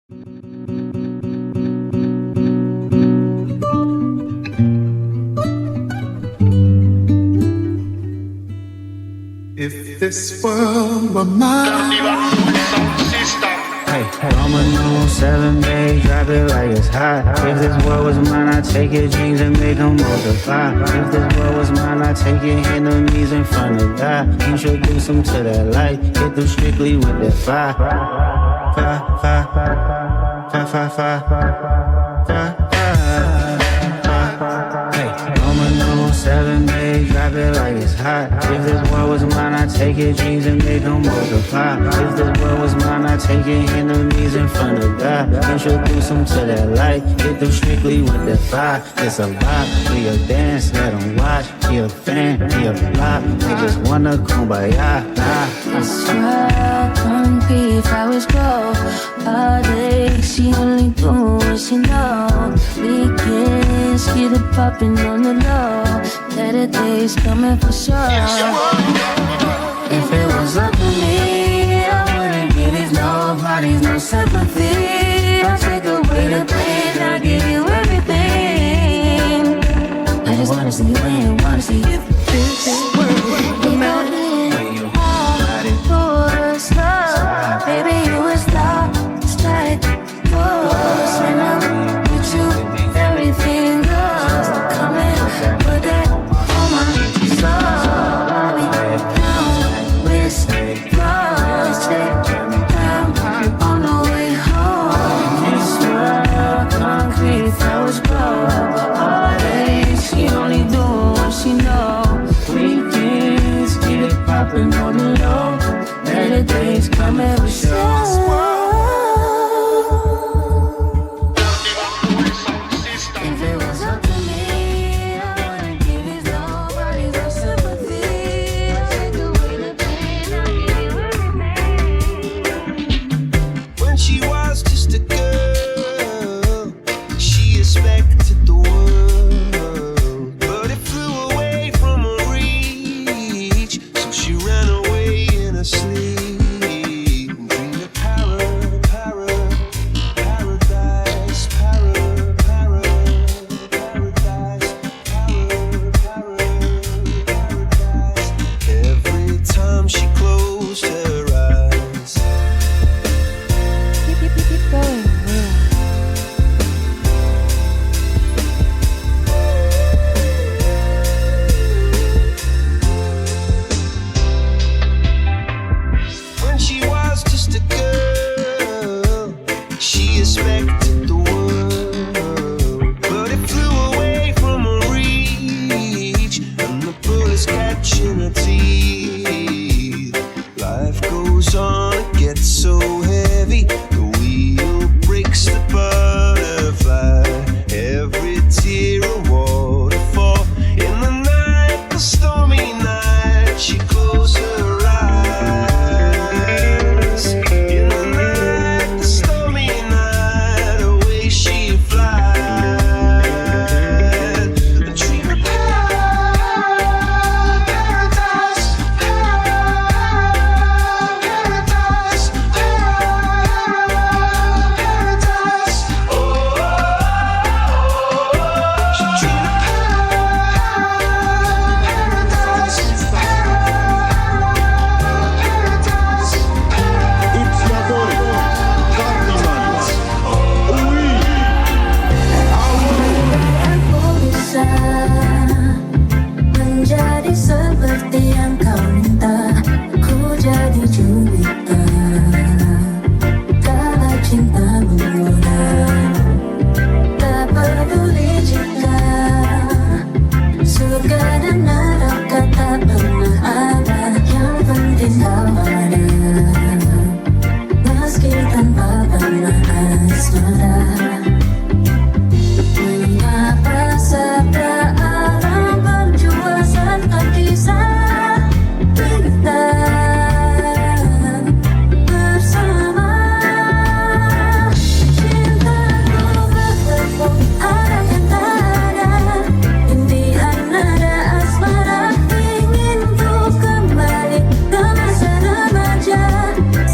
If this world were mine. Hey, I'm a new 7 May, drop it like it's hot. If this world was mine, I'd take your dreams and make them multiply. If this world was mine, I'd take your enemies in front of God. Introduce them to that light, hit them strictly with that fire. Fire, fire, fire, fire, fire, fire, fire. Hey, I'm a new 7 May, drop it like it's hot. If this world was mine, I'd take your dreams and make them multiply. If this world was mine, I'd take your enemies in front of God. Introduce them to that light, hit them strictly with that fire. It's a vibe, we a dance, let them watch. He a fan, he a flop, they just wanna kumbaya. I swear, concrete flowers grow all day. She only do what she know. Weekends, get it poppin' on the low. Better days coming for sure. If it was up to me, I wouldn't give these nobodies no sympathy. I'll take away the pain, I'll give you everything. I just wanna see you win, wanna see you this world. You know baby, you a star, strike force. When I'm with you, everything goes. Come and put that on my soul. We down, wrist, cross, take down on the way home. This world, concrete flowers grow. All day, she only do what she know. Weekends, get it poppin' on the low. Better days coming for sure. If it was up to me, I wouldn't give these nobodies no sympathy. I'll take away the pain, I'll give you everything. When she was just a girl, she expected the world, but it flew away from her reach, so she ran away in her sleep.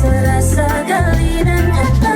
Serasa kali dan kata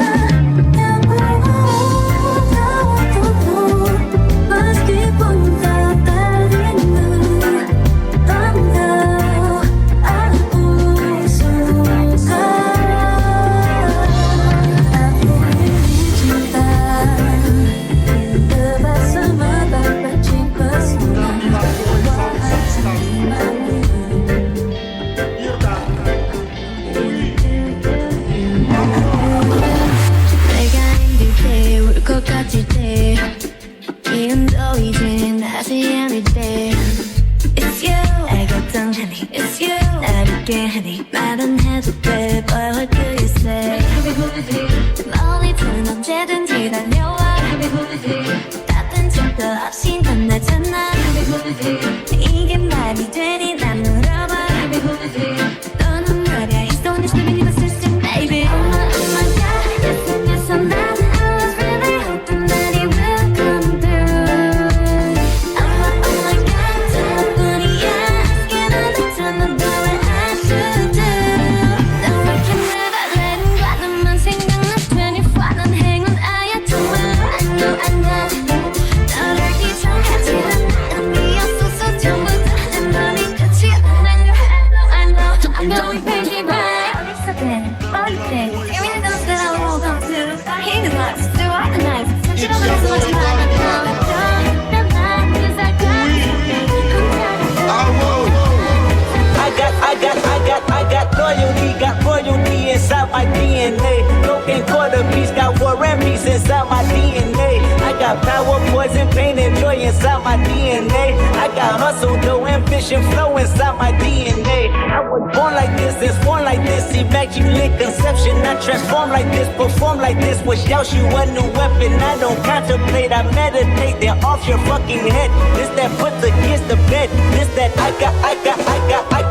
hustle, no ambition flow inside my DNA. I was born like this, it's born like this. Immaculate conception, I transform like this, perform like this. Wish out you a new weapon. I don't contemplate, I meditate. They're off your fucking head. This that puts against the bed. This that I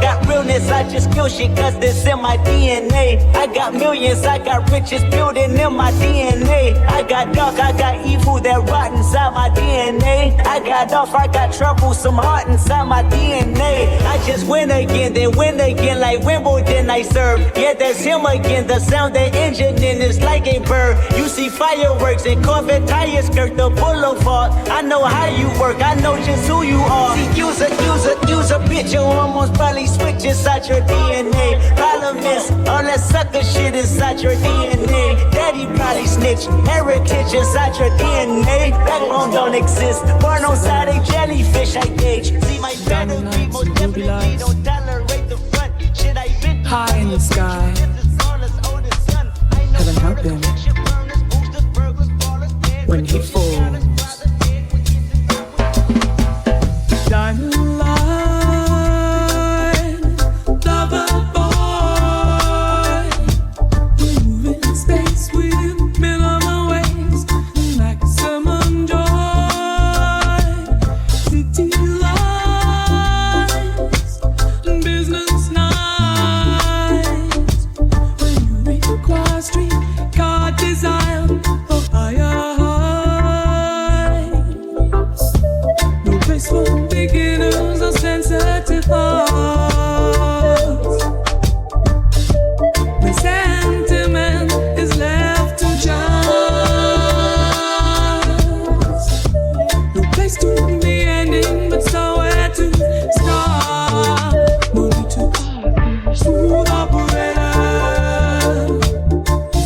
got realness. I just feel shit cause this in my DNA. I got millions, I got riches building in my DNA. I got dark, I got evil that rot inside my DNA. I got off, I got troublesome heart inside my DNA. I just win again, then win again like Wimbledon I serve. Yeah, that's him again, the sound the engine in is like a bird. You see fireworks and Corvette tires skirt the boulevard. I know how you work, I know just who you are. See, use a bitch, you almost probably switch inside your DNA. Problem is, all that sucker shit inside your DNA. Daddy probably snitch, heritage inside your DNA. Backbone don't exist, born on side a jellyfish I gauge. See my pedigree, most definitely don't tolerate the front. Shit I been high in the sky. Heaven help him when he falls. Diamond line, lover boy, moving in space with minimal waves, maximum joy. City lights, business nights. When you require street car desire for higher heights. No place for beginners or sensitive hearts. When sentiment is left to chance. No place to be ending, but somewhere to start. No need to smooth operator.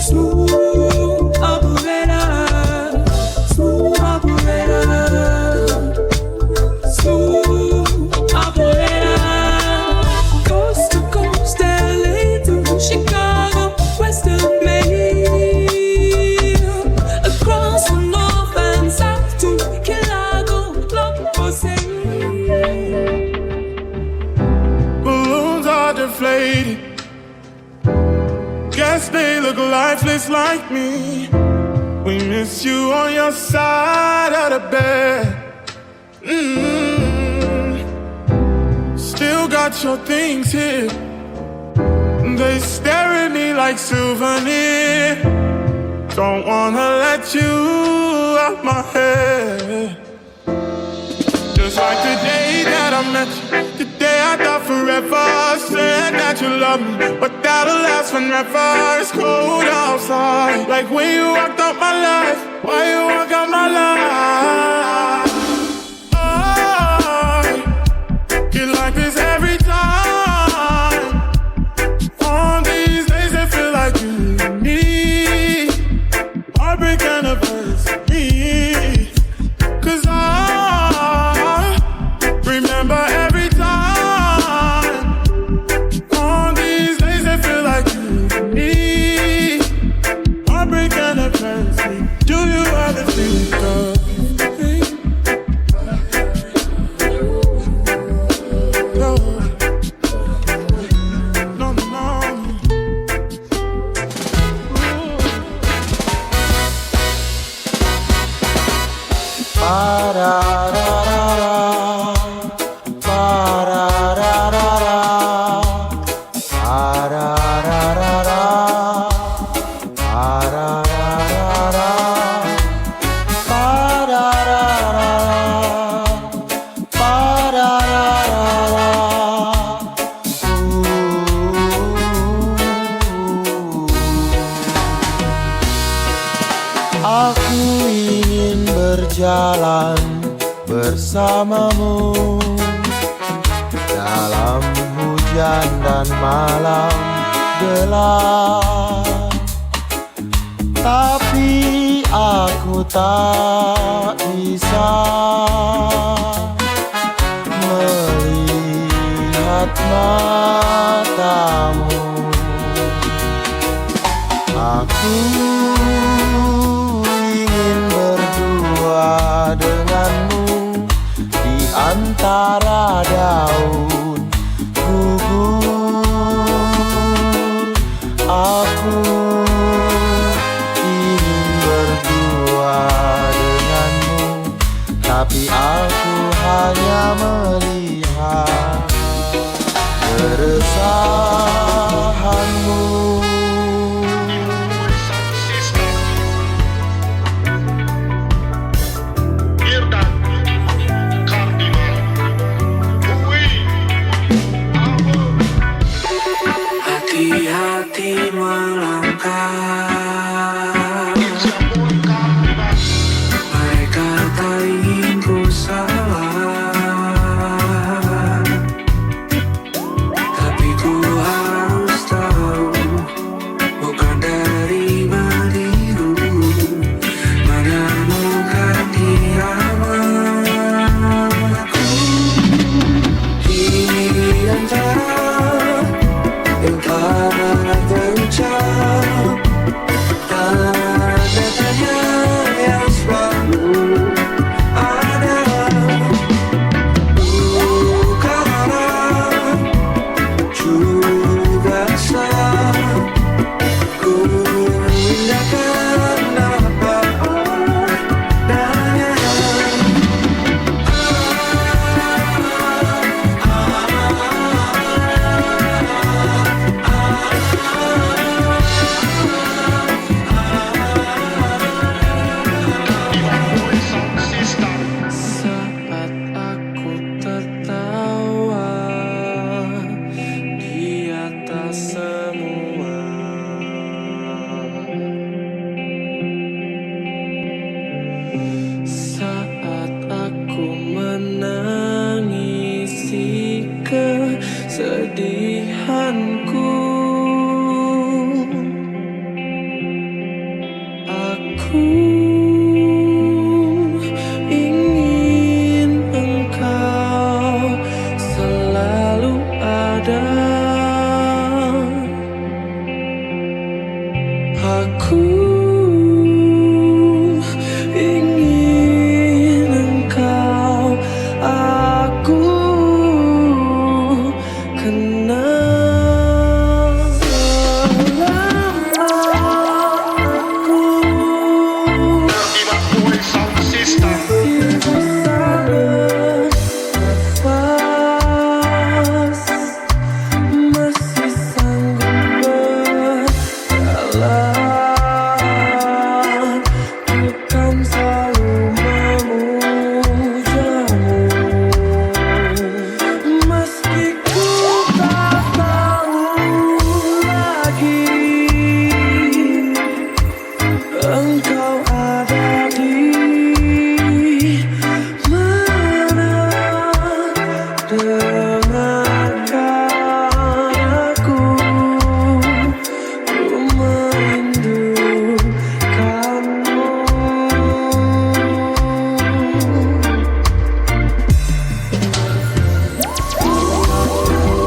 Smooth operator. Smooth operator. Smooth operator. Coast to coast, LA to Chicago, Western Maine. Across the north and south to Chicago, Block for Balloons are deflated. Guess they look lifeless like me. We miss you on your side of the bed. Still got your things here. They stare at me like souvenir. Don't wanna let you out my head. Just like the day that I met you, the day I thought forever. Said that you love me, but that'll last forever. It's cold outside, like when you walked out my life. Why you walk out my life? I get like this every time. On these days it feel like you and me. Heartbreak anniversary. Cause I remember every time. On these days it feel like you and me. Heartbreak anniversary. Do you ever think of me? No. No, no. Aku ingin berjalan bersamamu dalam hujan dan malam gelap. Tapi aku tak bisa melihat matamu. Aku ingin berdua denganmu di antara tapi aku hanya melihat keresahanmu. Hati-hati melangkah, mereka tak ingin ku salah, tapi ku harus tahu bukan dari biru menemukan iramaku di antara yang telah terucap, tanda-tanda yang selalu ada, bukan arah juga salah. Ku indahkan apa adanya. Saat aku tertawa di atas semua, saat aku menangisi kesedihanku, aku ingin engkau selalu ada. Aku ingin engkau, aku kenal selama aku masih sanggup berjalan, bukan selalu memujamu, meski ku tak tahu lagi engkau ada di mana. Dengarkan aku, ku merindukanmu.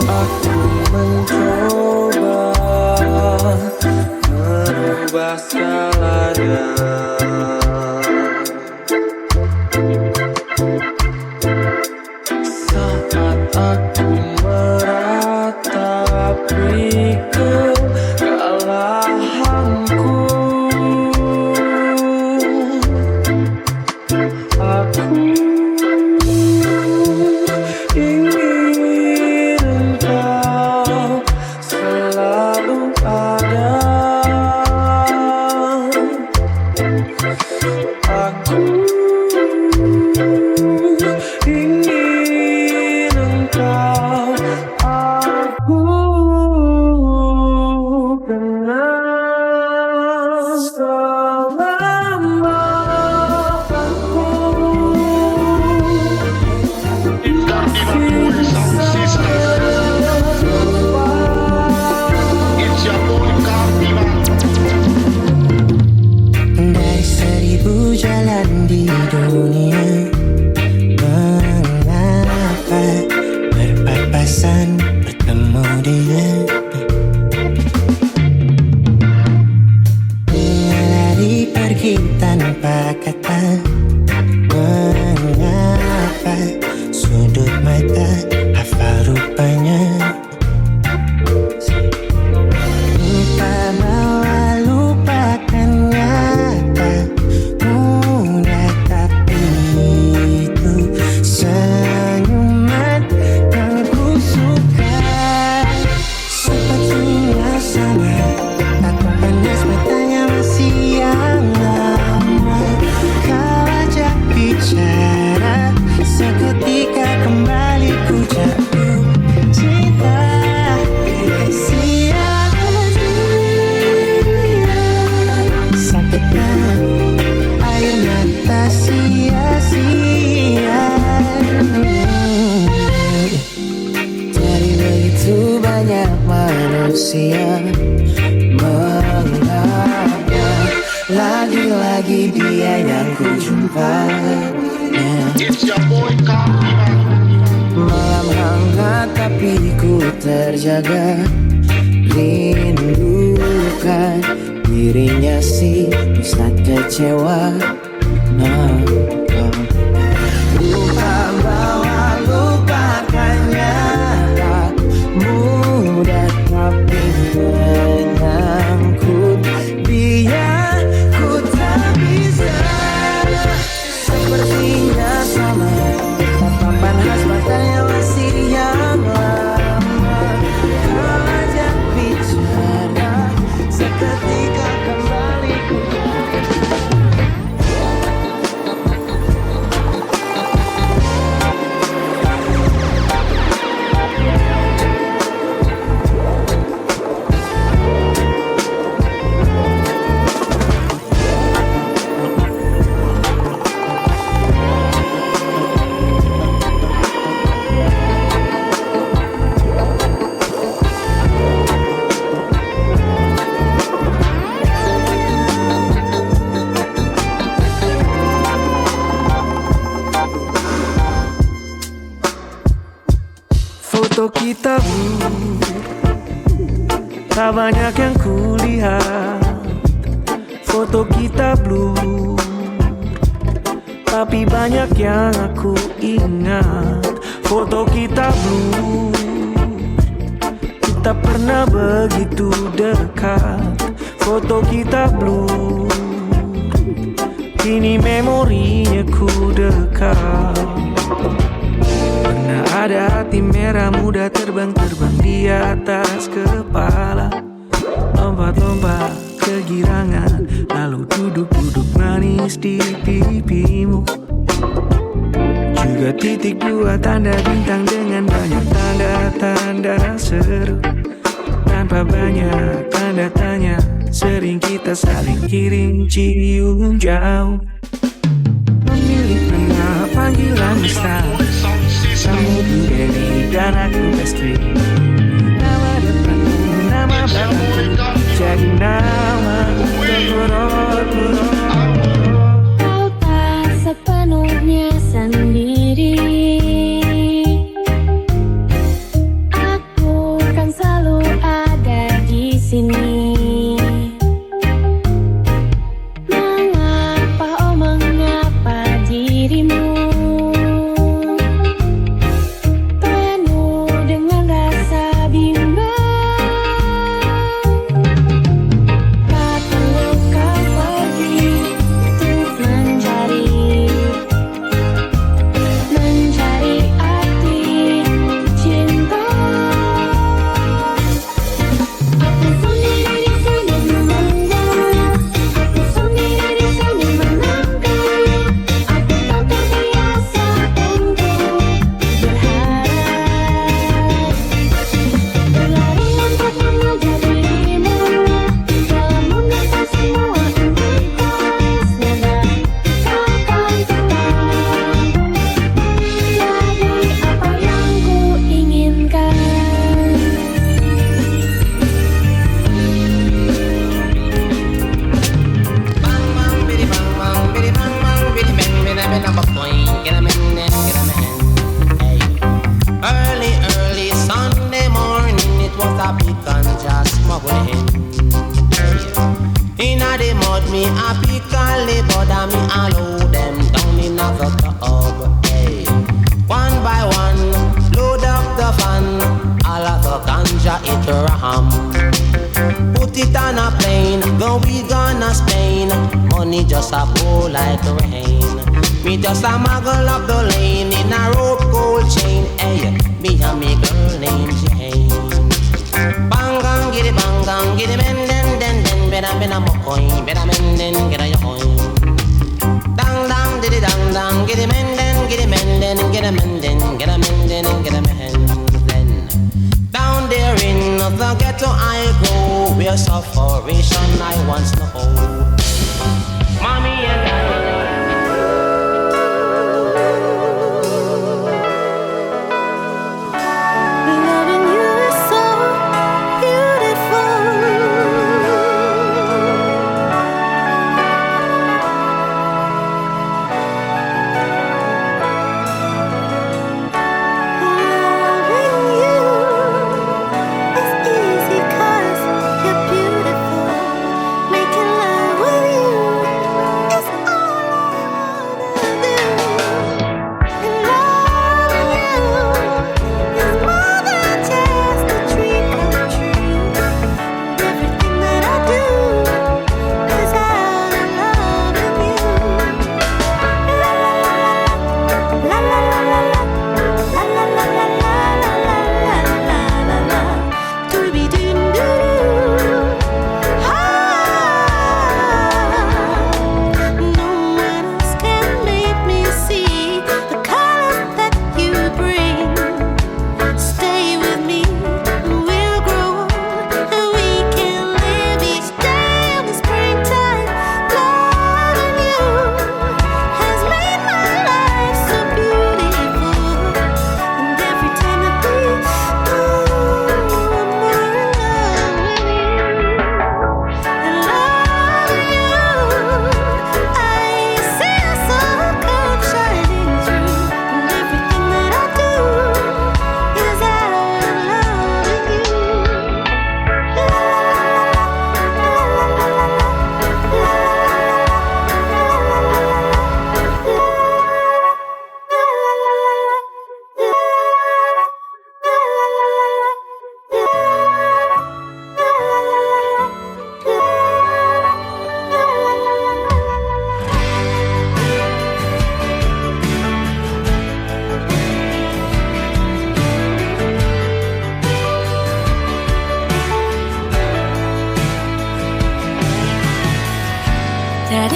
Aku mencoba merubah segalanya. Saat aku meratapi kekalahanku, aku ingin engkau selalu ada. Aku ingin engkau, aku kenal selama aku masih Dari 1000 jalan di dunia, mengapa berpapasan bertemu dia? Lari pergi tanpa kata, mengapa sudut mata hafal rupanya? Lupa bahwa lupakan nyata, mudah tapi lagi-lagi dia yang ku jumpa. Malam hangat tapi ku terjaga, rindukan dirinya sih bisa kecewa. Lupa bahwa lupakannya tak mudah tapi menyangkut dia, ku tak bisa. Sepertinya sama tatapan khas matanya masih yang lama. Kau ajak bicara, seketika kembali ku. Foto kita tak banyak yang kulihat. Foto kita blue, tapi banyak yang aku ingat. Foto kita blue, kita pernah begitu dekat. Foto kita blue, kini memorinya ku dekat. Pernah ada hati merah muda terbang-terbang di atas kepala, lompat-lompat kegirangan, lalu duduk-duduk manis di pipimu. Juga titik dua tanda bintang dengan banyak tanda-tanda seru. Tanpa banyak tanda tanya, sering kita saling kirim cium jauh. Memilih nama panggilan mesra, kamu Bu Dewi dan aku Bestri. Nama depanmu, nama belakangku, jadi nama terkurut. Kau tak sepenuhnya sendiri. Aku kan selalu ada di sini. Mengapa oh mengapa dirimu penuh dengan rasa bimbang? Tak perlu kau pergi untuk mencari arti cinta. Aku sendiri di sini memendam, aku sendiri di sini menangkap. Aku tak terbiasa untuk berharap, berlari untuk mengejar dirimu dalam mengejar semua impianku. Semoga kau akan tetap jadi apa yang ku inginkan. Bang bang bidi bang bang bidi bang bang bidi bang bidi bang bang boing get a man and get a man. Hey. Early Sunday morning, it was a big ganja smuggling. Hey. Inna the mud me a pick and labor and me allow them down in a the tub. Hey. One by one, load up the van, all of the ganja it ram. Put it on a plane, go we gonna Spain. Money just a pour like rain. Me just a muggle up the lane in a rope gold chain. Hey, me and me girl named Jane. Bangang giddy men den. Better men a mokoin, better men den get a yoin. Dang diddy dang giddy men den get a men den get a men den get a men den get a men den. Down there in the ghetto I go, where sufferation I once know. Mommy and Daddy. Loving you is so beautiful.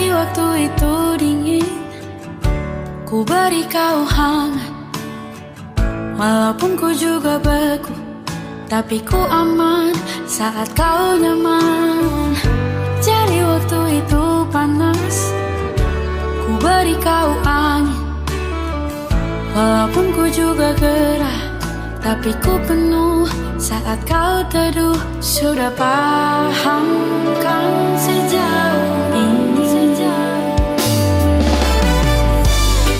Jadi waktu itu dingin, ku beri kau hangat. Walaupun ku juga beku, tapi ku aman saat kau nyaman. Jadi waktu itu panas, ku beri kau angin. Walaupun ku juga gerah, tapi ku penuh saat kau teduh. Sudah paham kan sejauh ini?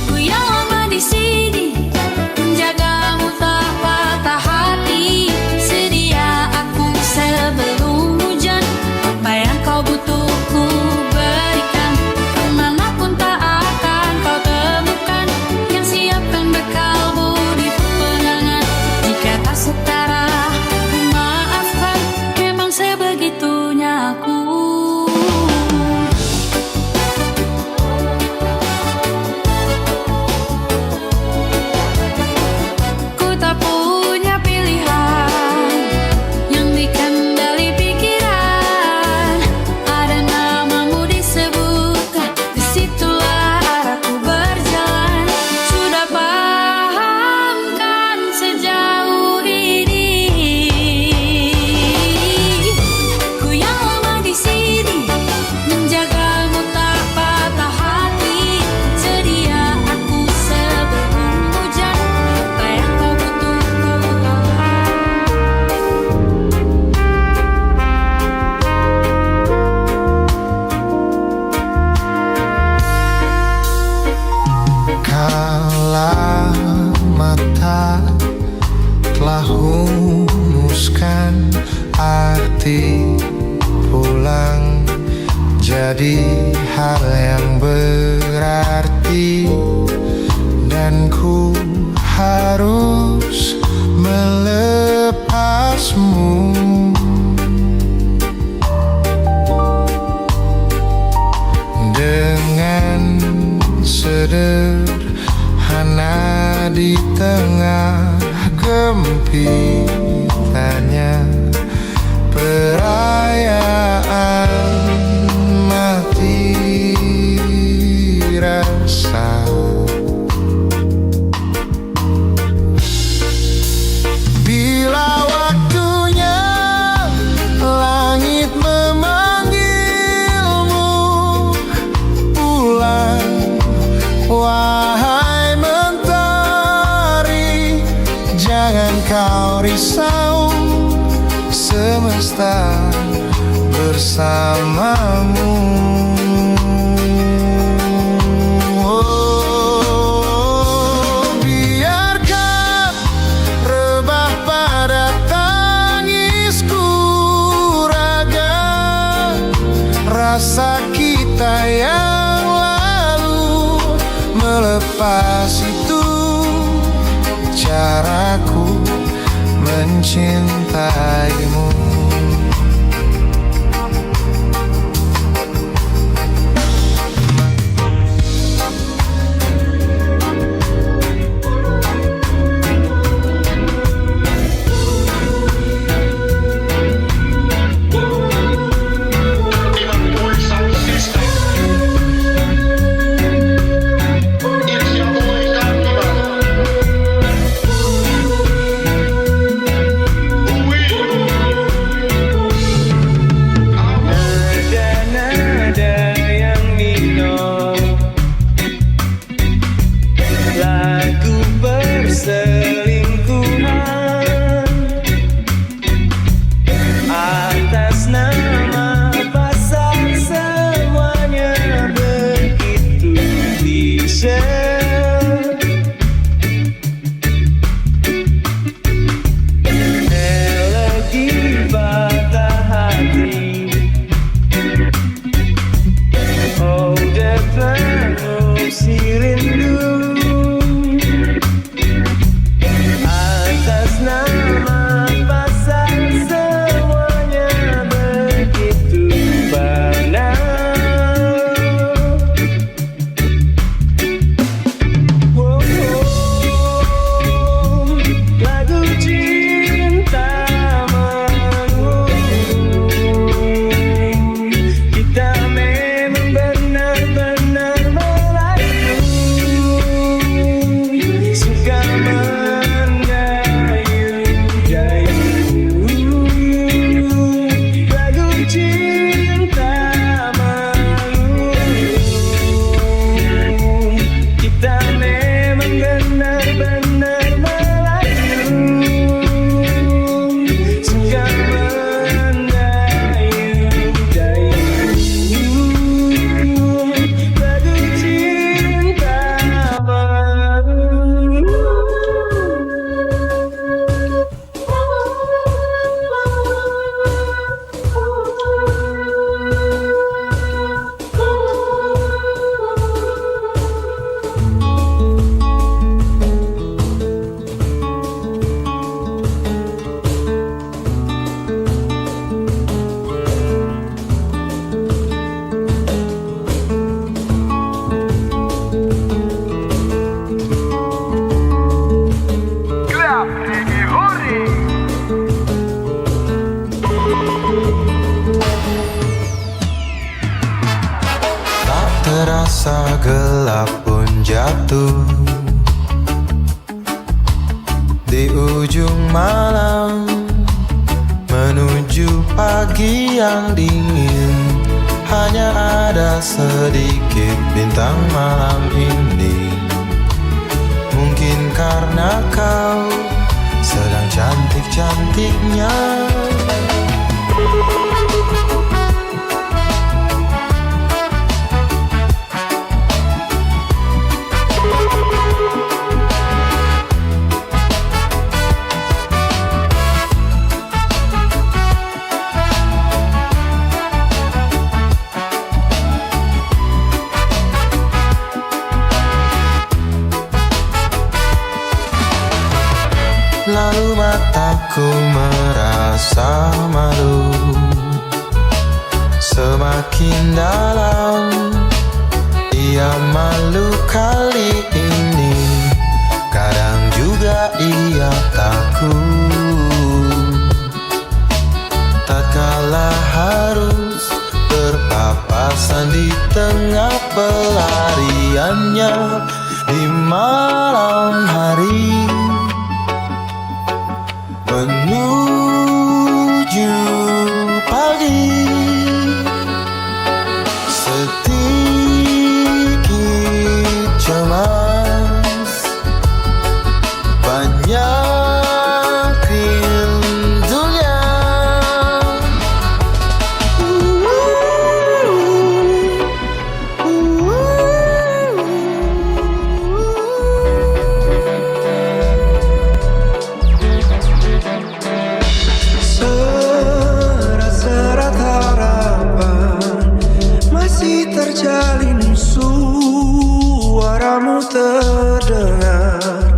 Ku yang lama di sini, menjagamu tak patah hati. Sedia aku sebelum hujan, apa yang kau butuh ku berikan. Kemanapun tak akan kau temukan yang siapkan bekalmu di peperangan. Jika tak setara, ku maafkan, memang sebegitunya aku. Ku tak punya pilihan yang dikendali pikiran. Ada namamu disebutkan, disitulah arahku berjalan. Sudah paham kan sejauh ini? Ku yang lama di sini, menjagamu tak patah hati. Sedia aku sebelum hujan, apa yang kau butuh ku Kala mata telah humuskan arti pulang, jadi hal yang berarti, dan ku harus melepasmu. Dengan sederhana di tengah gempitannya perayaan mati rasa. Bila waktunya langit memanggilmu pulang, wahai mentari, jangan kau risau, semesta bersamamu. Oh, biarkan rebah pada tangisku raga, rasa kita yang lalu. Melepas itu caraku mencintaimu. Masa gelap pun jatuh di ujung malam menuju pagi yang dingin. Hanya ada sedikit bintang malam ini. Mungkin karena kau sedang cantik-cantiknya. Lalu mataku merasa malu. Semakin dalam ia malu kali ini. Kadang juga ia takut tatkala harus berpapasan di tengah pelariannya di malam hari menuju pagi. Sedikit cemas, banyak rindunya. Serat-serat harapan masih terjalin, suaramu terdengar,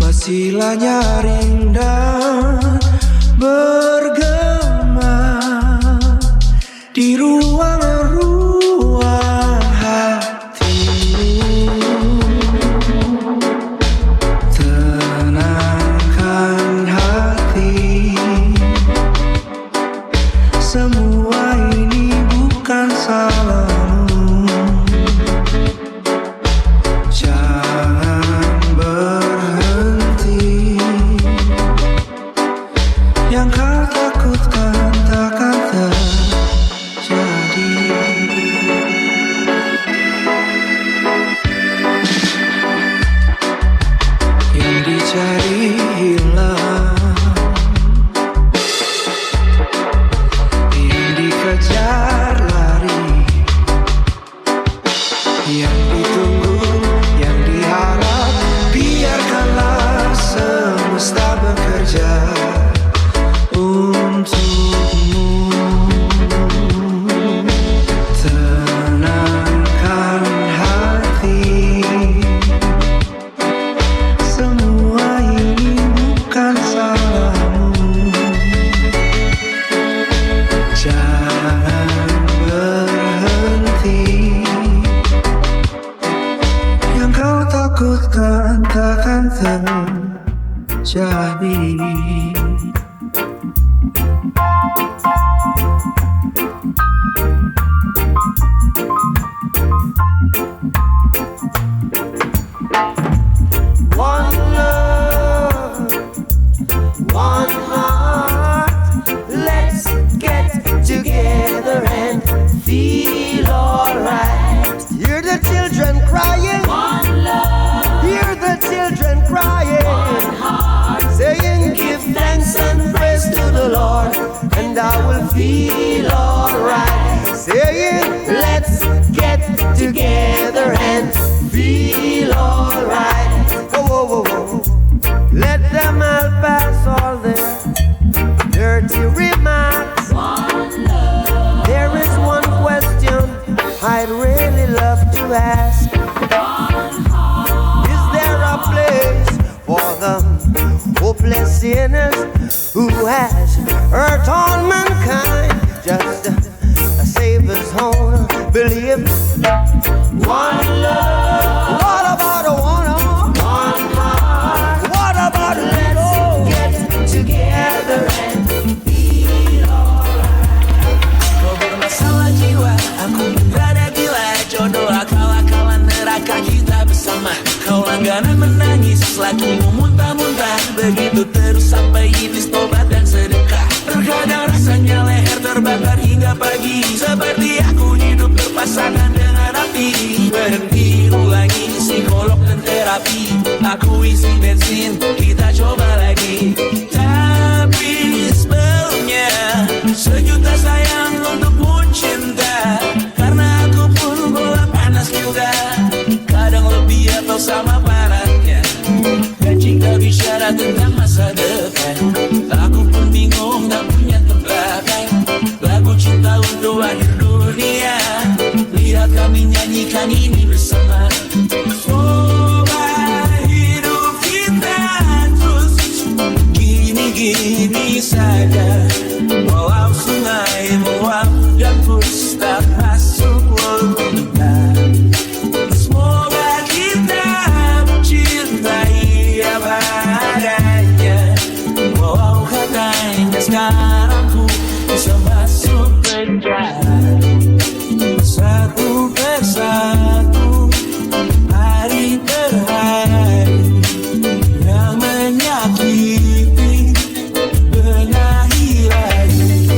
masihlah nyaring dan bergema di ruang-ruang hatimu. Tenangkan hati, semua ini bukan salahmu. Jangan berhenti, yang kau takutkan takkan terjadi. Yang dicari hilang, yang dikejar lari, yang ditunggu, yang diharap. Biarkanlah semesta bekerja untukmu. Tenangkan hati, semua ini bukan salahmu. Jangan berhenti, yang kau takutkan takkan terjadi. One love, one heart. Let's get together and feel alright. Hear the children crying. One love. Hear the children crying. One heart. Saying, give thanks and praise to the Lord, and I will feel alright. Saying, let's get together and feel alright. Whoa, whoa, whoa, whoa. Let them all pass all their dirty remarks. One love. There is one question I'd really love to ask. One heart. Is there a place for the hopeless sinners who has hurt all mankind? Just a Savior's own belief. One love. What about a one heart? What about let's get together and feel alright? Kau bermasalah jiwa, aku berada gila, jodoh akal ketika kita bersama. Kau langganan menangis, lagi muntah-muntah. Begitu terus sampai iblis tobat dan sedekah. Terkadang rasanya leher terbakar hingga pagi, seperti aku hidup berpasangan dengan api. Berhenti, ulangi psikolog dan terapi. Aku isi bensin, kita coba lagi. Tapi sebelumnya sejuta sayang untukmu cinta, karena aku pun bola panas juga, kadang lebih atau sama parahnya. Dan jika bicara tentang masa depan, aku pun bingung tak punya tebakan. Lagu cinta untuk akhir dunia, lihat kami nyanyikan ini bersama. Semoga hidup kita terus gini-gini saja, walau sungai meluap dan terus tak masuk logika. Semoga kita mencintai apa adanya, walau katanya sekarang ku bisa masuk penjara. Satu persatu, hari per hari, yang menyakiti benahi lagi.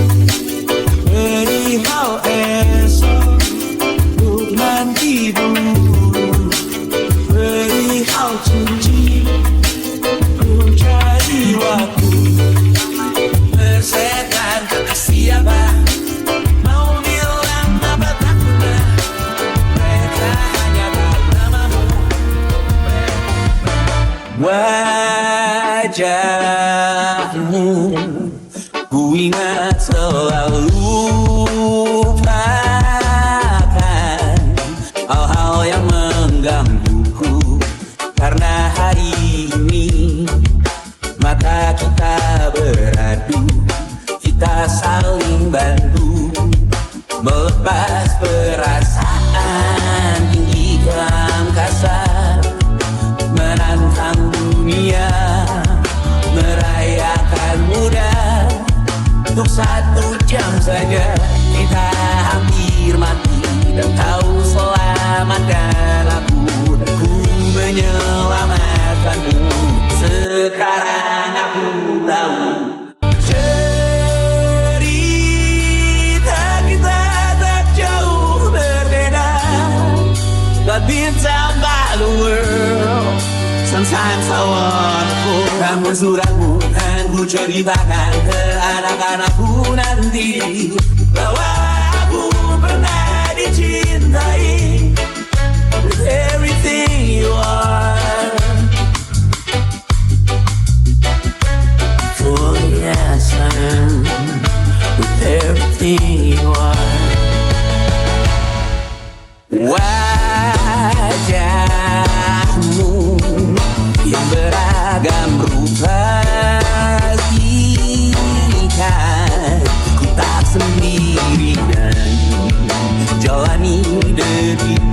Perihal esok, untuk nanti dulu. Perihal cincin, ku cari waktu. Persetan kasih apa? Mau bilang apa takutnya? Mereka hanya tahu namamu. Wajahmu ku ingat selalu, lupakan hal-hal yang menggangguku. Karena hari ini mata kita beradu, kita saling bantu melepas perasaan tinggi ke angkasa, menantang dunia, merayakan muda. Untuk 1 jam saja kita hampir mati, dan kau selamatkan aku, dan ku menyelamatkanmu. Sekarang aku tahu cerita kita tak jauh berbeda, but bintang by the world. Sometimes I wanna fall. Namun suratmu kan ku ceritakan ke anak-anakku nanti, bahwa aku pernah dicintai with everything you are. Oh yes I am, with everything you are. Wajahmu yang beragam rupa, jika ku tak sendiri dan jalani derita.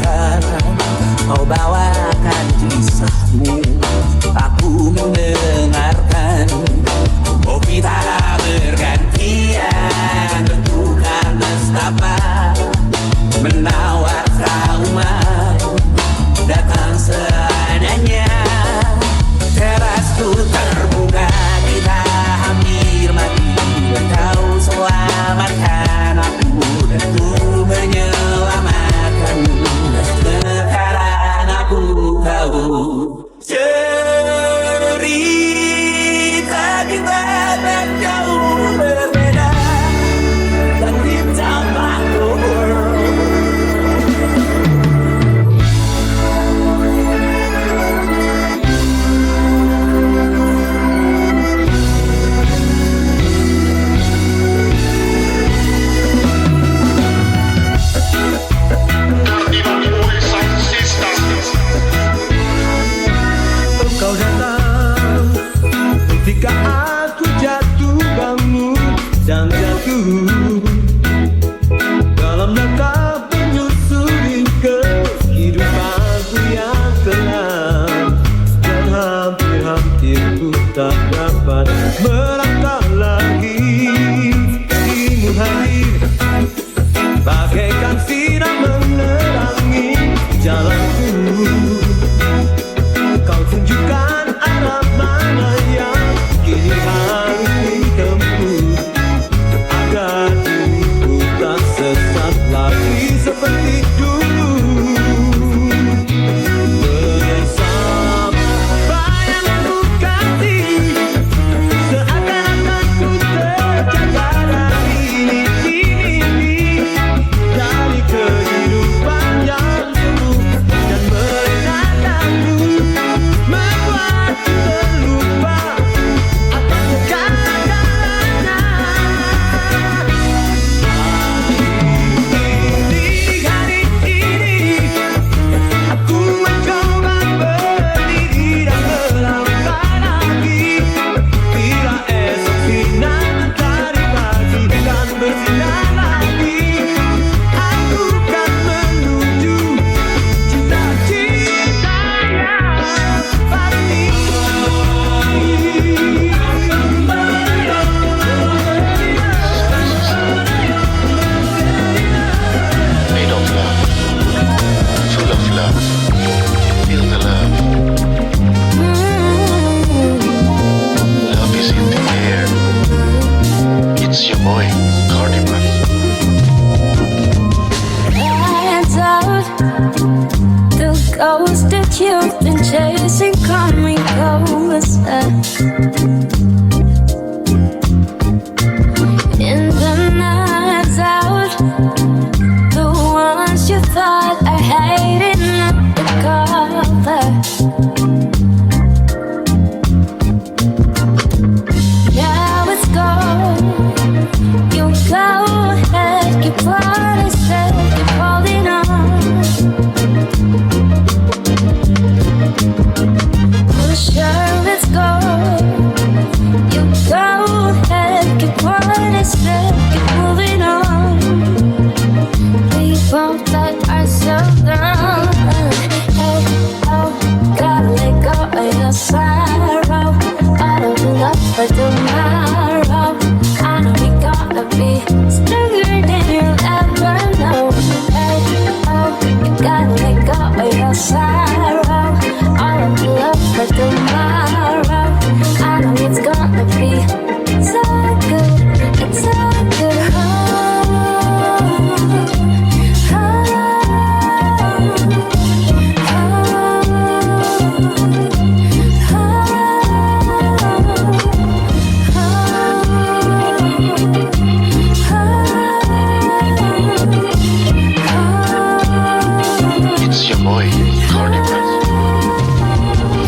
In the nights out, the ones you thought I hated undercover. Now it's gone. You go ahead, keep what I said, keep holding on. I'm sure it's gone. You go ahead, keep what I said, keep moving on. We both let ourselves down. Hey, oh, gotta let go of your sorrow. I don't love for tomorrow. I know we gotta be stronger than you'll ever know. Hey, oh, you gotta let go of your sorrow. I don't love for tomorrow. I know it's gonna be so good, it's so good. It's your boy, Cardigan.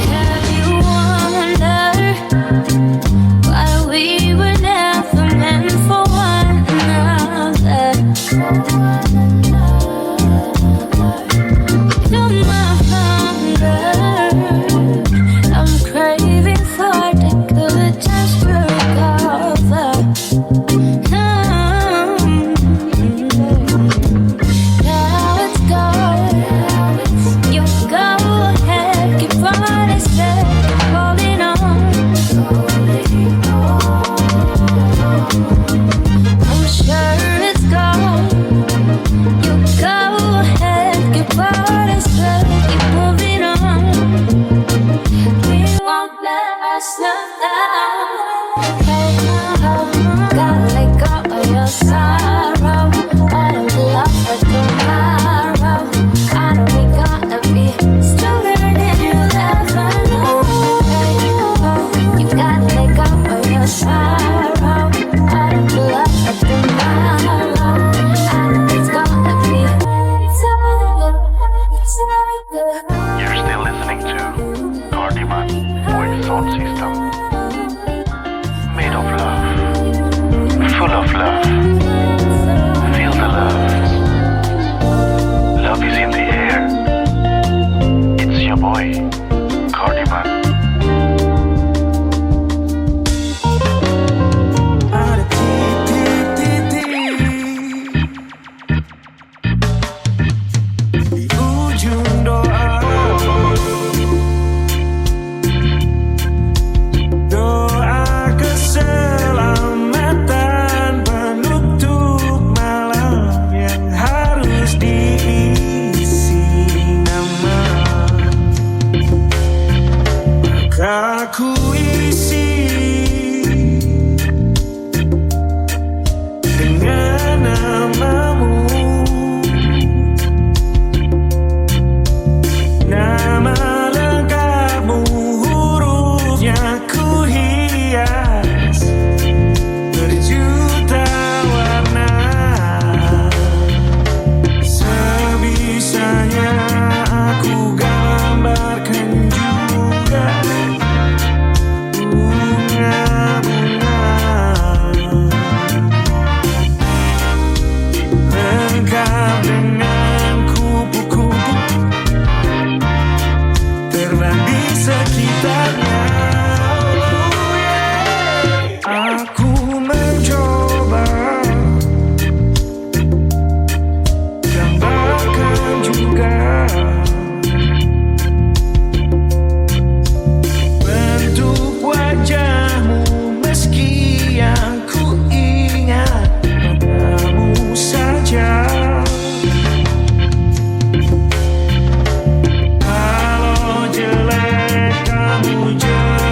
Have you wondered why we were never meant for one another? You're my hunger. I'm craving for the good times to recover. Now it's gone. You go ahead, keep what I said, holding on. I'm sure it's gone. You go ahead, keep what I said, keep moving on. We won't let ourselves down. Hey, oh, gotta let go of your sorrow. I don't love for tomorrow. I know we gotta be stronger than you'll ever know. Hey, oh, you gotta let go of your sorrow. I don't love for tomorrow. I know it's gonna be so good, so good. You're still listening to Cardiman Voice Sound System. Made of love, full of love. Feel the love. Love is in the air. It's your boy, Cardiman. Di ujung doa, doa keselamatan penutup malam yang harus diisi nama. Maka ku isi dengan namamu. Nama lengkapmu, hurufnya ku hias berjuta warna. Sebisanya aku gambarkan juga bunga-bunga lengkap dengan kupu-kupu terbang di sekitarnya. Aku mencoba gambarkan juga bentuk wajahmu, meski yang ku ingat padamu saja. Kalau jelek kamu jelek.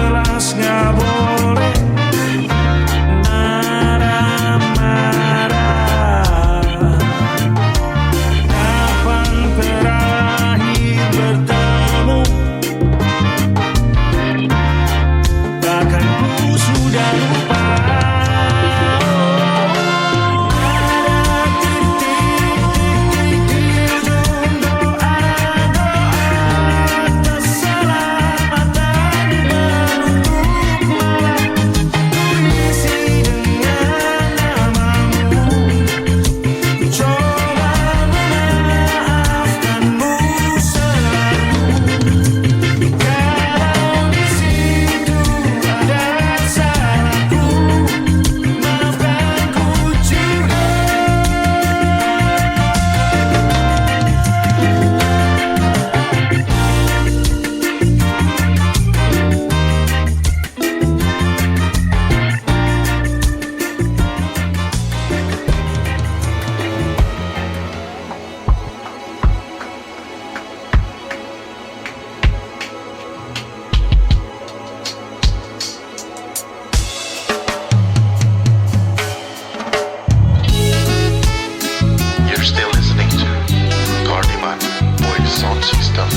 system.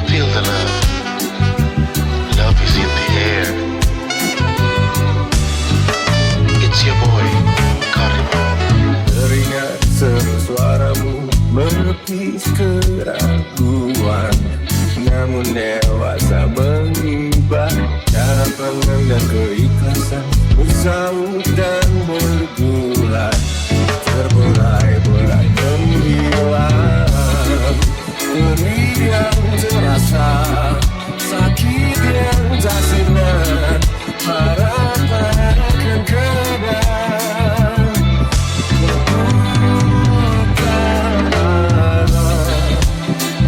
Feel the love. Love is in the air. It's your boy, Kariman. Teringat seru suaramu menepis keraguan, namun dewasa mengubah cara pandang dan keikhlasan, bersaut dan bergulat, terberai-berai menghilang. Nyeri yang terasa, sakit yang tak sinar, harapan akan kabar.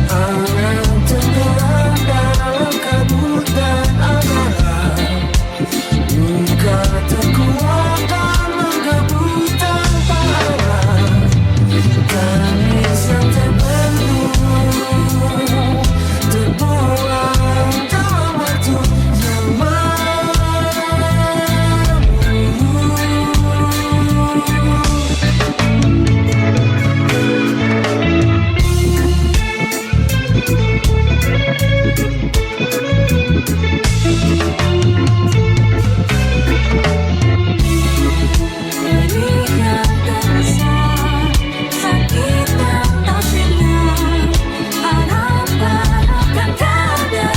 Angan tenggelam dalam kabut dan amarah, luka terkuat dan menggebu tanpa arah, tangis yang terbendung terbuang dalam waktu yang sakit dan tak sinar, harapan akan ada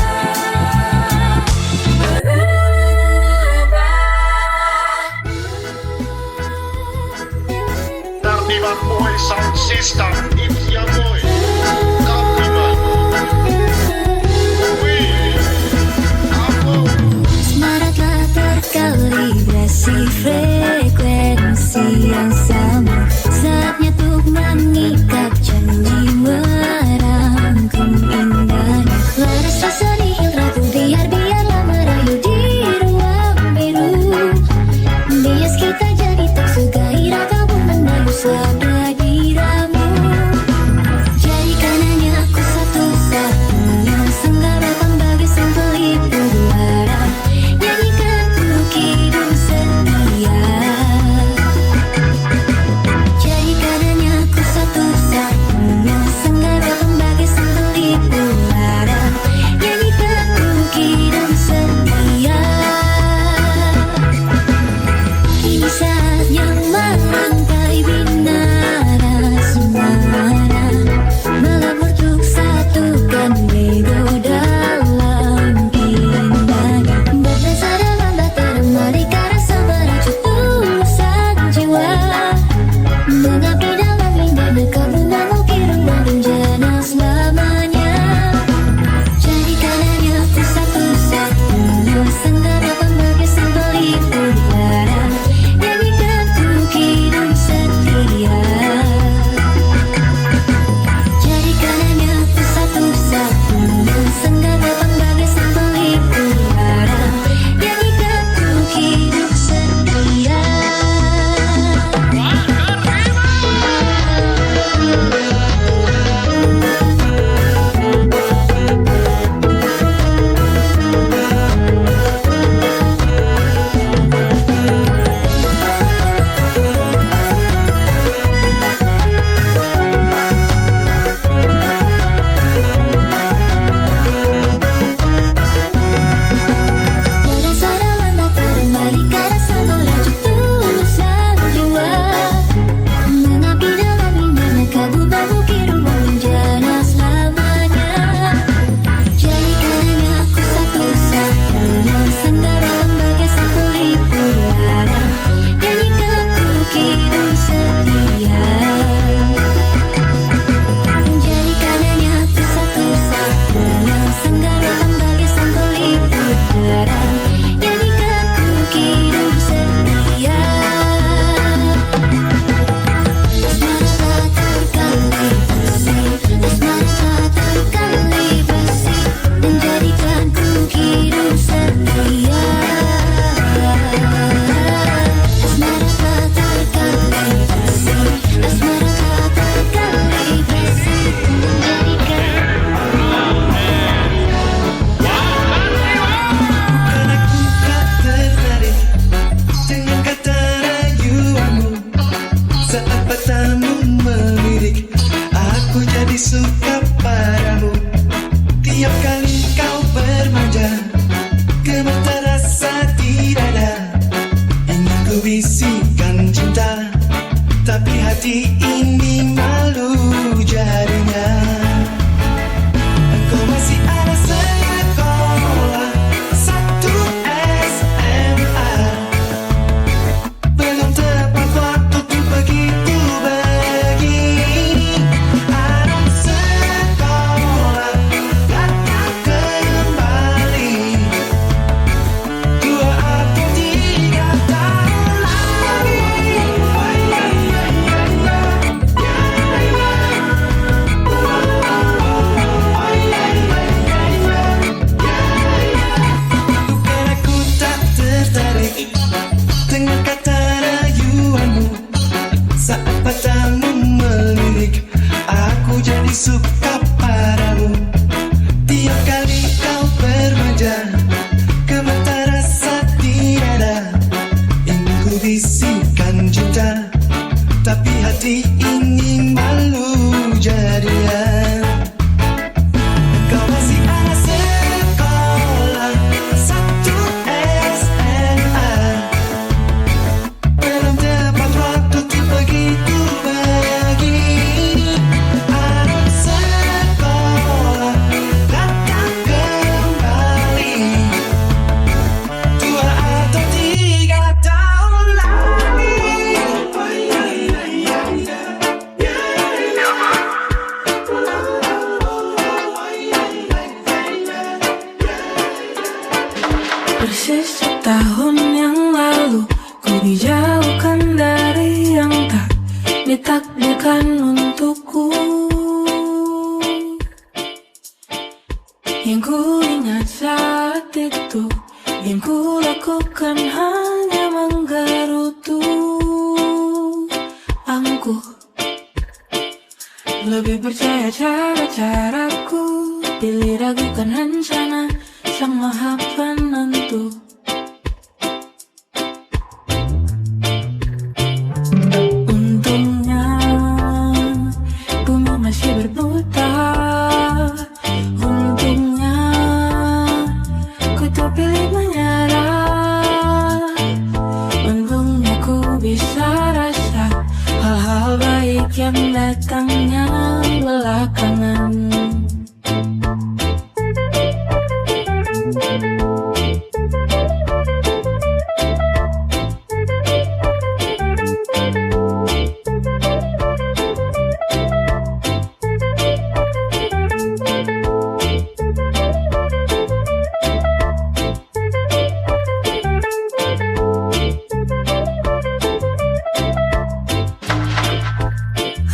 Tardivan Boy Sound System. It's your boy, Kariman. Semangatlah terkalibrasi frekuensi yang sama. Saatnya untuk mengikat janji, merangkum indahnya. Laras rasa nihil ragu, biarlah merayu di ruang biru. Bias kita jadi tak segairah kamu menembus labda diramu. Jadikan hanya aku satu-satunya senggarakan bagi sang pelipur lara. Nyanyikan untuk hidup setia Ku bisikan cinta, tapi hati ini malu jadinya. Engkau masih ada sekolah, satu SMA. Belum tepat waktu untuk begitu begini. Ada sekolah, datang kembali. 2 atau 3 tahun lagi. Bukan aku tak tertarik dengan kata rayuanmu. Saat matamu melirik, aku jadi suka padamu. Tiap kali kau bermanja, gemetar rasa di dada. Ingin ku bisikan cinta, tapi hati ini malu jadian. Kau masih ada sekolah, satu SMA. Belum tepat waktu untuk begitu begini. Ada sekolah, datang kembali. 2 atau 3 tahun lagi. Persis setahun yang lalu ku dijauhkan dari yang tak ditakdirkan untukku. Yang ku ingat saat itu, yang ku lakukan hanya menggerutu angkuh. Lebih percaya cara-caraku, pilih ragukan rencana Sang Maha Penentu. Untungnya bumi masih berputar. Untungnya ku terpilih menyerah. Untungnya ku bisa rasa hal-hal baik yang datangnya belakangan.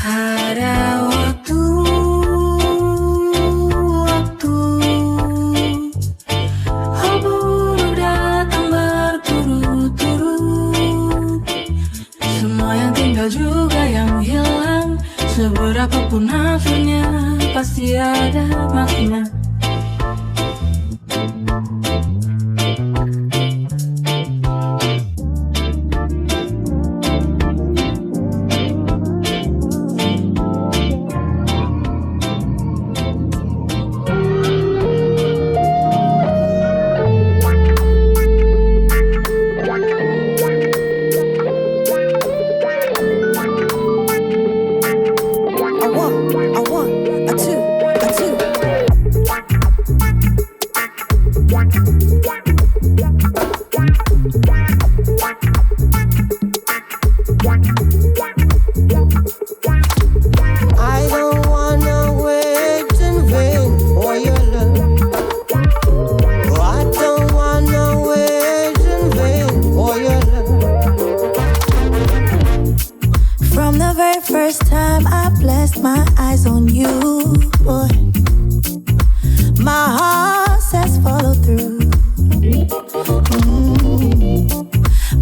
Ada waktu hal buruk datang berturut-turut. Semua yang tinggal juga yang hilang. Seberapapun hasilnya pasti ada makna. I don't wanna wait in vain for your love. Oh, I don't wanna wait in vain for your love. From the very first time I blessed my eyes on you, boy, my heart says follow through.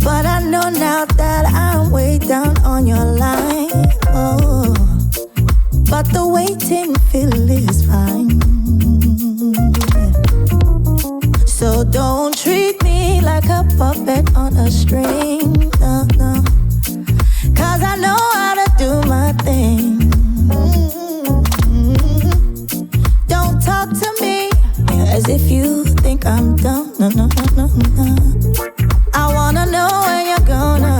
But I know now that I'm way down on your line. Oh, but the waiting feel is fine. So don't treat me like a puppet on a string. No, no. 'Cause I know how to do my thing. Don't talk to me as if you think I'm dumb. No, no, no, no, no. I wanna know when you're gonna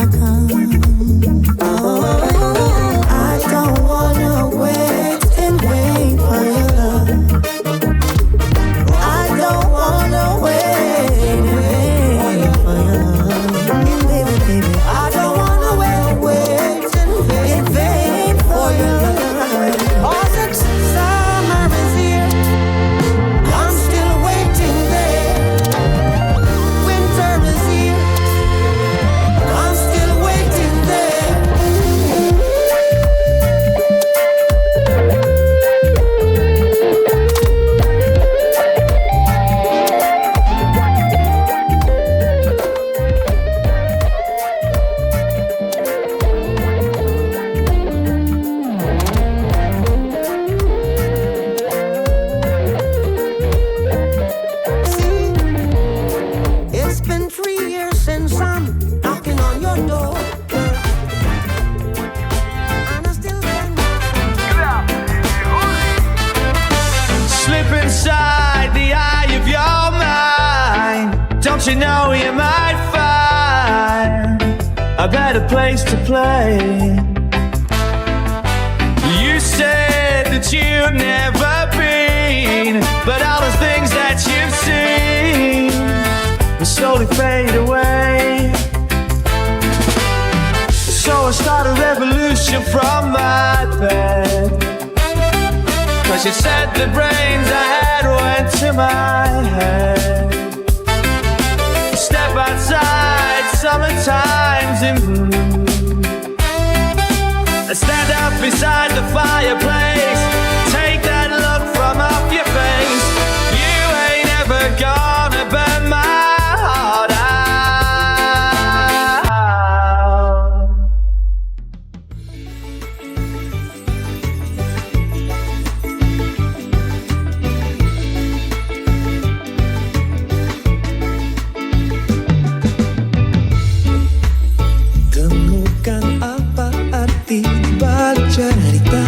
a better place to play. You said that you've never been, but all the things that you've seen will slowly fade away. So I start a revolution from my bed, 'cause you said the brains I had went to my head. Step outside, summertime's in bloom. Stand up beside the fireplace, take that look from off your face. You ain't ever gonna burn my heart out. Temukan apa arti balik cerita.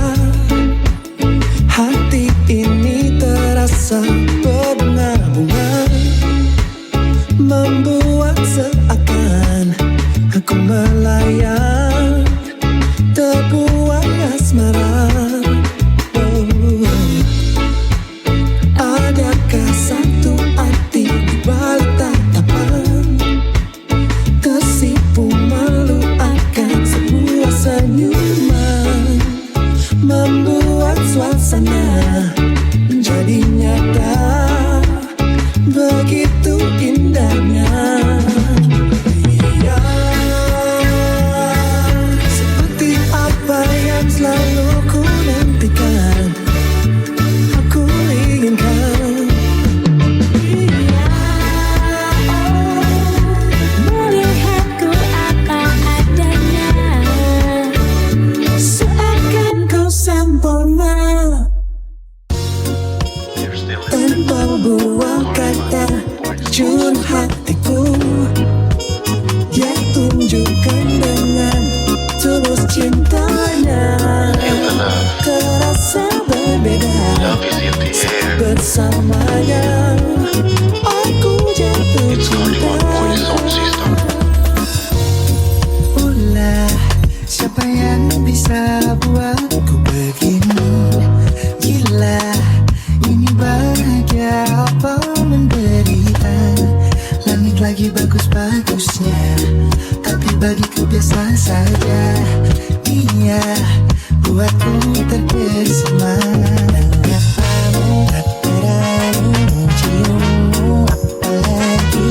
Hati ini terasa berbunga-bunga, membuat seakan aku melayang terbuai asmara. Adakah satu arti di balik tatapan, tersipu malu akan sebuah senyuman, membuat suasana menjadi nyata, begitu indahnya. Dia seperti apa yang selalu ku nantikan, aku inginkan. Melihatku apa adanya, Seakan kau sempurna, tanpa buang kata jujur hatiku. Dia tunjukkan dengan tulus cintanya, terasa berbeda bersamanya. Aku jatuh cinta. Ulah, siapa yang bisa buatku begini? Gila, ini bahagia apa menderita? Langit lagi bagus-bagusnya, tapi bagiku biasa saja. Iya, buatku terkesima. Mengapa tak berani menciummu? Apalagi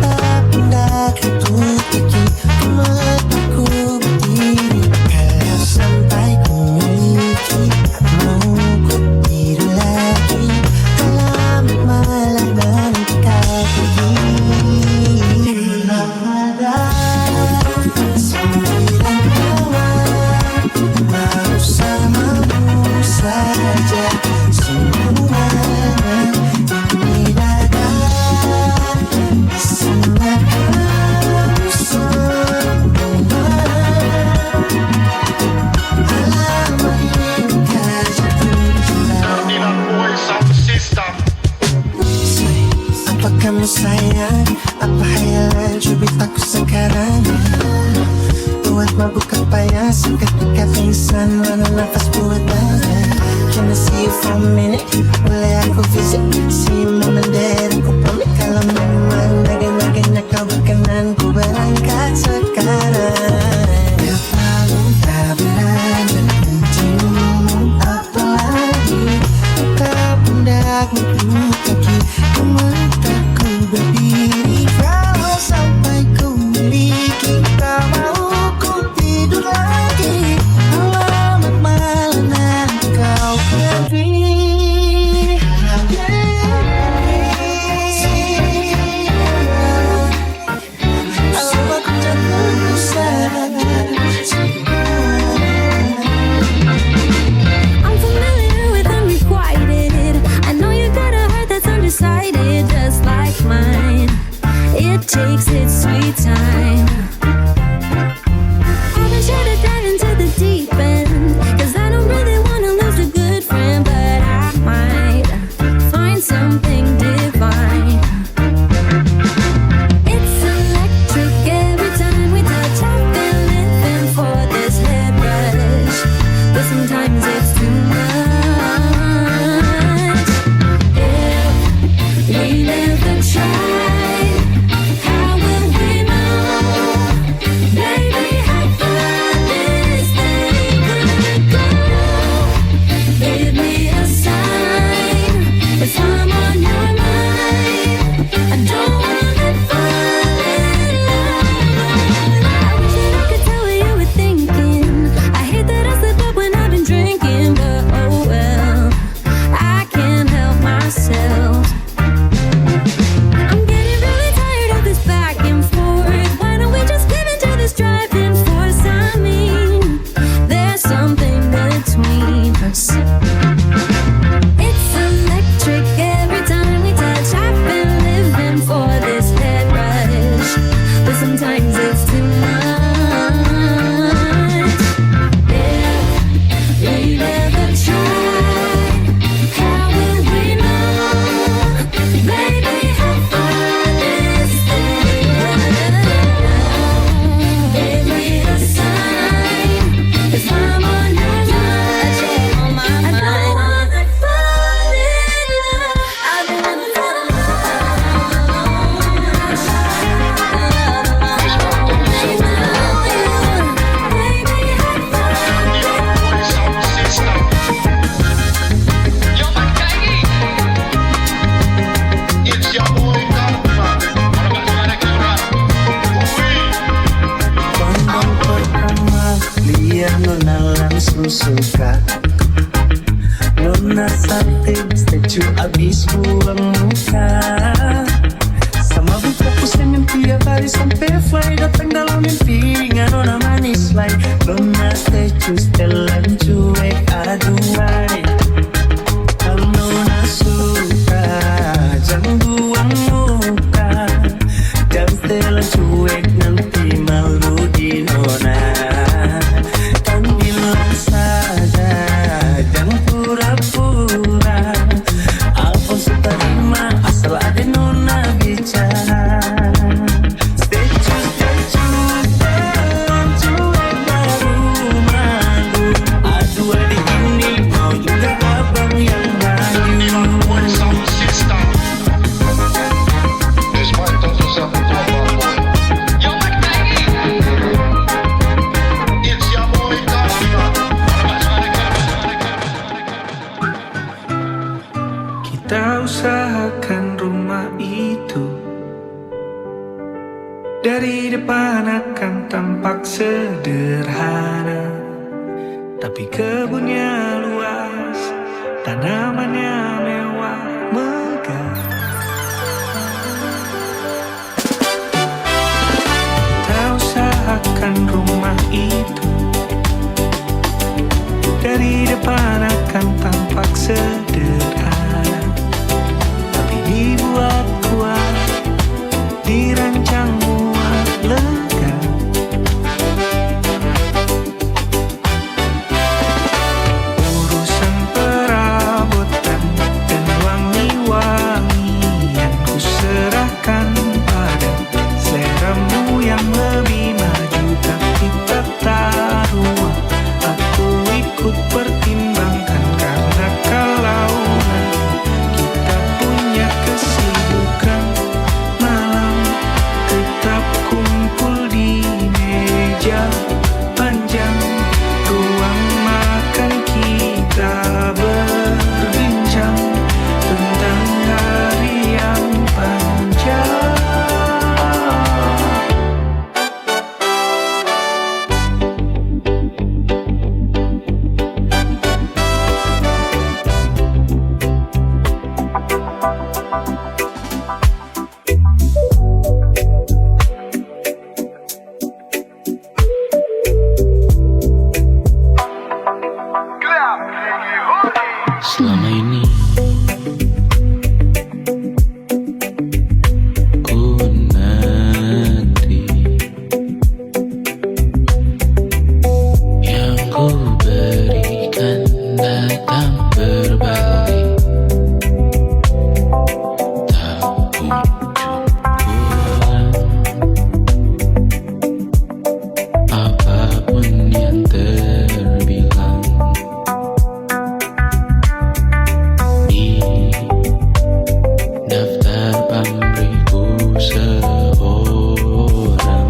tak hendak tutupi mataku berdiri. Kalau sampai ku miliki, mau ku tidur lagi. Selamat malam nanti kau pergi. Ramadan 9 kawan, mau samamu saja semuanya. Ini datang semua kau semua. Alamak ini kasih cinta. Apa kamu sayang? Apa hayalan cubitaku sekarang? Buat mabuk apa ya? Seketika pingsan, mana nafas buat badan. Can I see you for a minute? Boleh aku visit? See you moment there. Aku pamit kalau memang naga-naganya kau berkenan, ku berangkat sekarang. Aku tak berani menciummu, apalagi tak hendak menyentuh kaki ke mataku berdiri. Kalau sampai ku miliki, tak mau ku tidur lagi. Alamat malam nanti kau pergi. suka. Nona cantik, statue abis buang muka. Sama buka pusingin tiap hari sampai fly. Datang dalam mimpi dengan nona manis like Nona statue setelan cuek aduan. Kalau nona suka, jangan buang muka. Jangan setelan cuek nanti malu di nona. Dari depan akan tampak sederhana, tapi kebunnya luas, tanamannya mewah megah. Kita usahakan rumah itu, dari depan akan tampak sederhana, tapi dibuat kuat, dirancang lega. Urusan perabotan dan wangi-wangian ku serahkan pada seleramu yang lebih maju, tapi tak ruang aku ikut pertimbangkan, karena kalau nanti kita punya kesibukan malam tetap kumpul di meja panjang ruang makan, kita berbincang tentang hari yang panjang. Selama ini ku nanti yang ku berikan datang berbalik, tak kunjung pulang. Apapun yang terbilang daftar pamrihku seorang,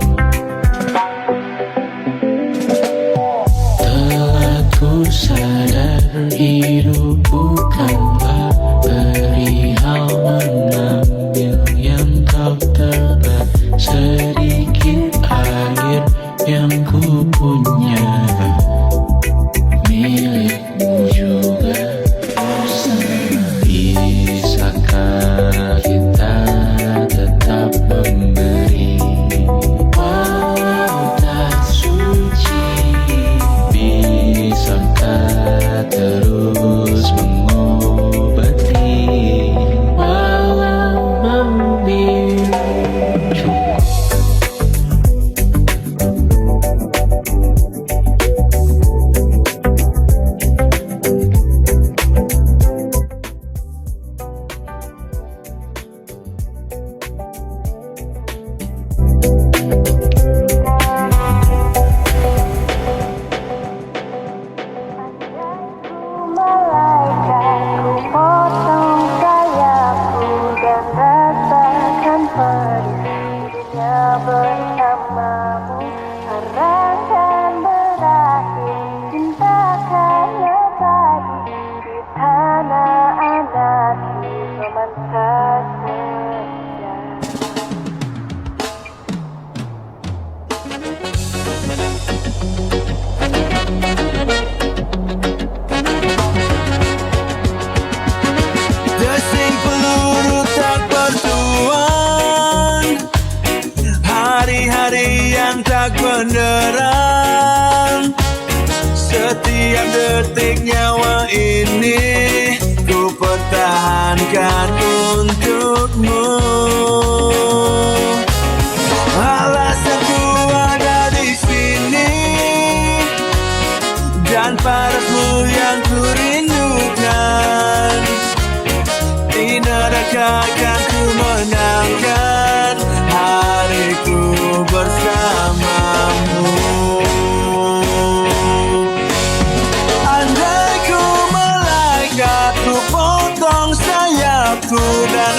telah ku sadar hidup bukanlah perihal mengambil yang kau terbang, sedikit air yang ku punya milikmu juga. Bisakah kita tetap memberi walau tak suci? Bisakah terus mengobati walau mau biru cukup? yang tak beneran. Setiap detik nyawa ini ku pertahankan untukmu. Alasan ku ada di sini dan parasmu yang ku rindukan. Di neraka akan ku menangkan hariku bersamamu. Andai ku malaikat, ku potong sayapku dan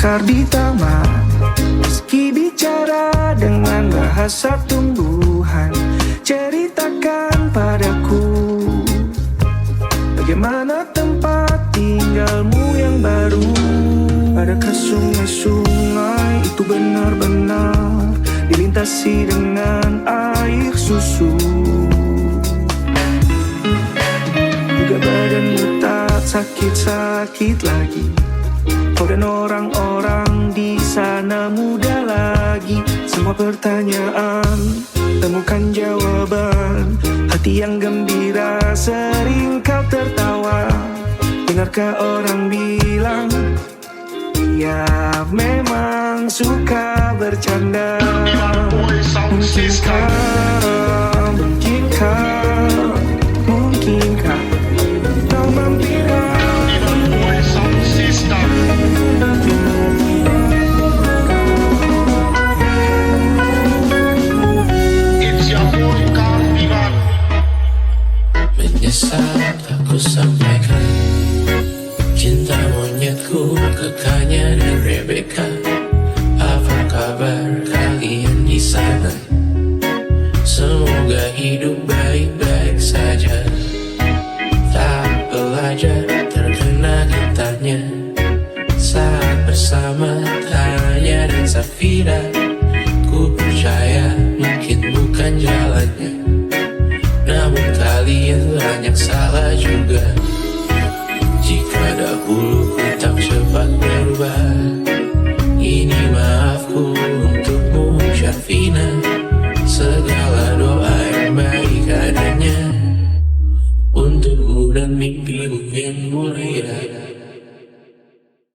mekar di taman. Meski bicara dengan bahasa tumbuhan, ceritakan padaku bagaimana tempat tinggalmu yang baru. Adakah sungai-sungai itu benar-benar dilintasi dengan air susu? Juga badanmu tak sakit-sakit lagi. Kau dan orang-orang di sana muda lagi. Semua pertanyaan temukan jawaban. Hati yang gembira sering kau tertawa. Dengarkah orang bilang dia memang suka bercanda? Mungkinkah kau mampir? Menyesal aku sampaikan cinta monyetku ke Kanya dan Rebecca. Apa kabar kalian di sana? Semoga hidup baik-baik saja. Tak belajar terkena getahnya saat bersama Tanya dan Safira.